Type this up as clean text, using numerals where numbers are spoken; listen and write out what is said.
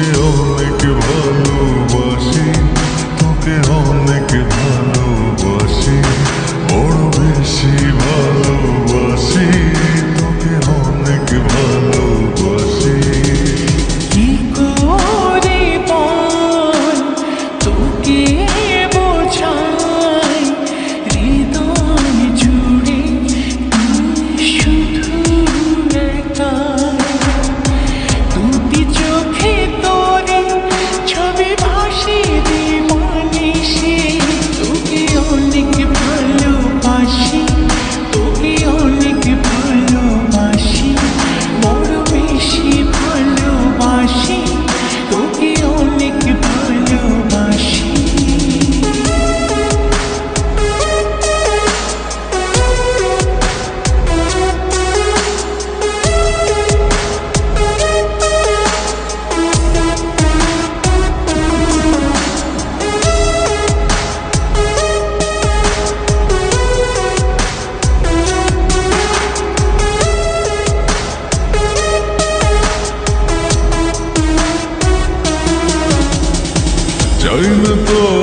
তোকে অনেক ভালোবাসি, তোকে অনেক ভালোবাসি, বড় বেশি ভালোবাসি, তোকে অনেক ভালোবাসি। কি করে বল তোকে বোঝাই, হৃদয় জুড়ে তুই শুধু একা। দুটি চোখে তোরে ছবি ভাসে দিবানিশি, তোকে অনেক ভালোবাসি, তোকে অনেক ভালোবাসি, বড় বেশি ভালোবাসি, তোকে অনেক ভালোবাসি। চাই না তো